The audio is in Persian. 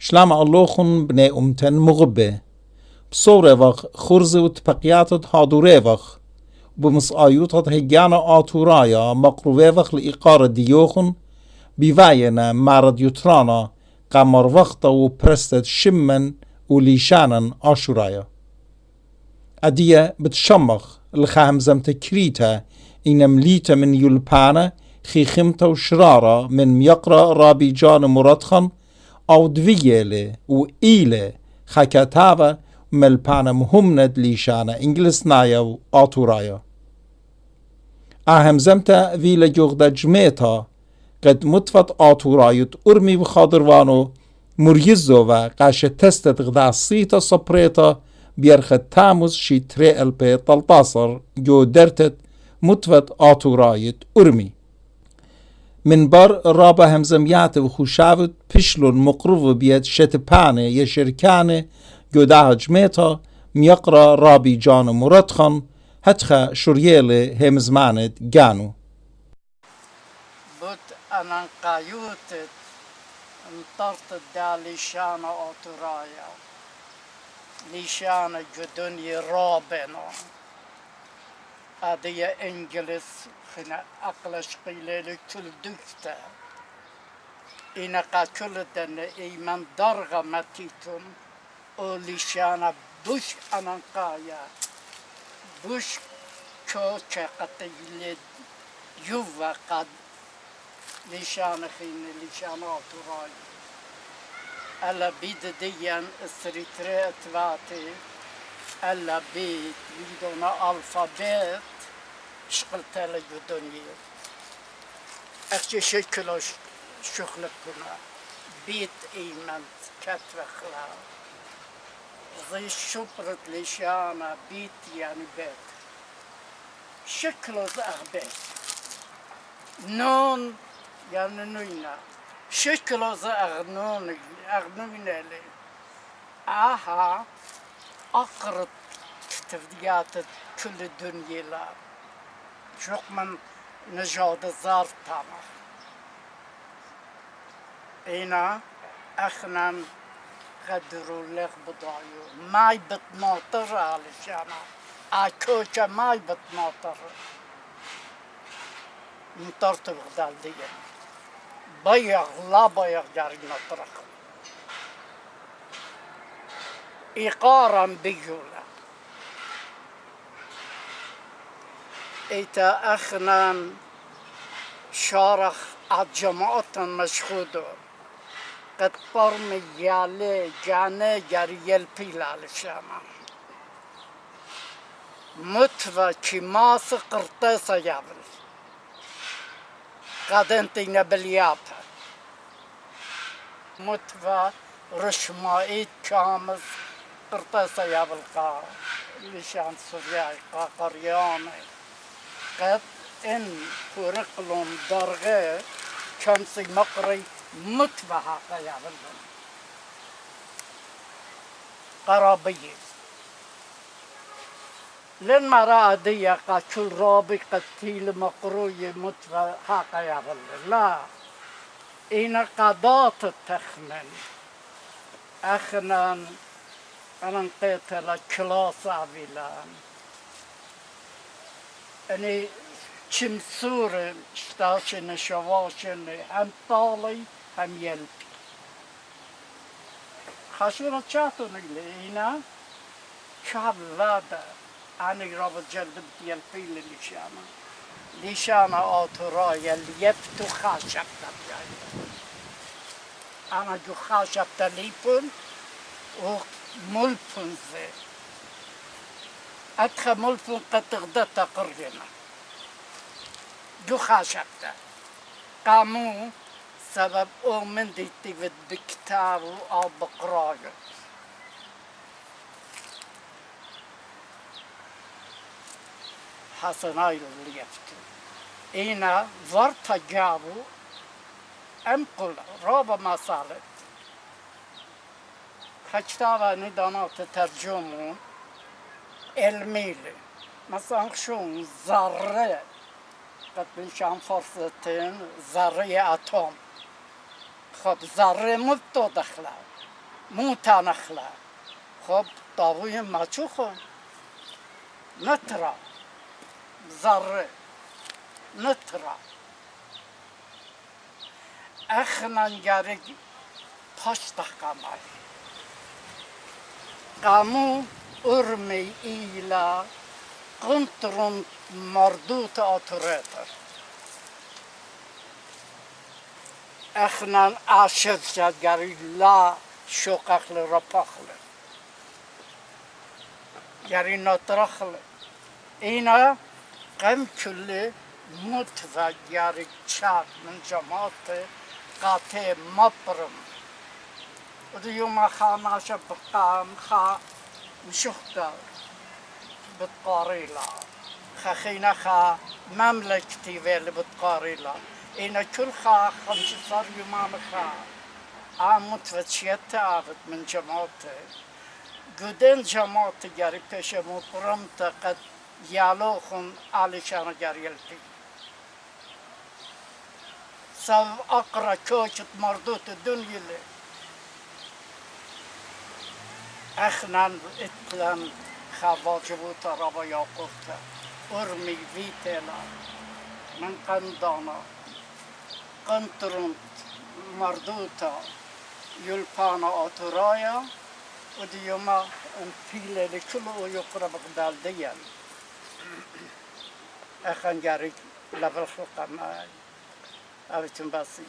شلام اللهن بني أمتن مغبة بصورة وخ خرزوت بقياتت هادورة وخ بمصايوتت هجانا آتورايا مقروبة وخ لإقارة ديوخن بيواينا معرض يترانا قمر وقتا وبرستت شمن وليشانا آشورايا أدية بتشمخ الخامزمت كريتا إن مليتا من يلبانا خيخمتا وشرارة من ميقرا رابي جان مرادخن أو دويلة وإيلة خاكاتاوا ملبانا مهمند ليشانا إنجلسنايا وآتورايا أهمزمتا فيلا جوغدا جميتا قد متفت آتورايت أرمي بخادروانو مريزو و قاش تستت غدا الصيتا صبريتا بيرخد تاموز شي تري البي تلطاصر جو درتت متفت آتورايت أرمي من بار رابا همزميات وخوشاوت بشلون مقروب بيد شتبانه يشركانه جو ده جميتا ميقرا رابي جان مرادخن هتخا شريالي همزمانت جانو بود أنا قايوتت انطرت دا ليشانا آتورايا ليشانا جدني رابنا أدي إنجلس خنا أقلش قيلة كل دكتا إنا قاكل دن إيمان درغة متيتون أو ليشانا بوش أنا قايا بوش كوكا قتيلة يوفا قد ليشانا خين ليشانا آتورايا ألا بيد ديان استريتريت واتي ألا بيد بيدونا ألفابيت شغلت لك الدنيا أخشي شكلش شغلك كنا بيت إيمانت كتوخلا زي شبرت ليشانا بيت يعني بيت شكله أغبيت نون يعني نوينا شكله أغنون لي آها أقرب تفديات كل الدنيا لا شوق من نجاد الظرف تامر إنا أخنا قدروا لك بضايو ماي بتناطر علشانا أكوشا ماي بتناطر نطرت بغدال ديا بيغ لا بيغ جاري نطرق إقارا بيولا إيتا أخنا شارخ عجماعة مشخودو قد برمي يالي جاني جاريال بيلال شاما متوى كماس قرطيسة يابل قد انتينا باليابا متوى رشمائيت كامس قرطيسة يابل قا لشان سورياي قا قرياني قد إن كوريكولوم درجة شمسي مقري متبعة يا بلدن قرابية لن مرا دي قاتل رابي قتيل مقروي متبعة يا بلدن لا إن قضاة التخمن أخنا أنا نقيت كلاس عبيلان أني شمسور شتاشن شواشن هم طالي هم يلبي خشونة شاتون إلينا شاب لادا أنا رابط جلد يلبي ليشانا آتورايا اللي يبتو خاشب تبعي أنا جو خاشب تليبون وملفون زي أدخل ملفون قد تغدت قرينا جو خاشبتا قامو سبب من ديتي بكتابو أو بقرايو حسناي اللي يفتو إينا ورطة جابو أمقل رابا ما صارت كتابة ندانات ترجمو الميلي مثلا شون ذرة قد بنشان فرصتين ذرة أتوم خب ذرة مبتو دخلها مو تنخله خب داوی مچوخه نترا ذره نترا اخننگرگ taş takamay. Kamu urmi ila kuntrun mardut atreter. Echnan aşık gari la şokaklı rapaklı. Gari natraklı. İna qem külli mutva gari çak min cemaati قاطع مبرم وديوم خا بقام خا مشهدة بتقاريلا خخينا خا مملكتي ويل بتقاريلا إنا كل خا 15 يوم خا عمود وشيت عبد من جماعته جودن جماعت جاري پیش مبرم قد يالوخن علشان جاريلتي سو اقرا كوشت مردوت الدنيا اللي اخنان اتلان خواجبوتا ربا ياقوتا ارمي فيتلا من قندانا قنطرنت مردوتا يلبانا اترايا وديوما انفيلة لكله يقرب قدال ديال اخن جاري لفل خلقا معي أبتم باسي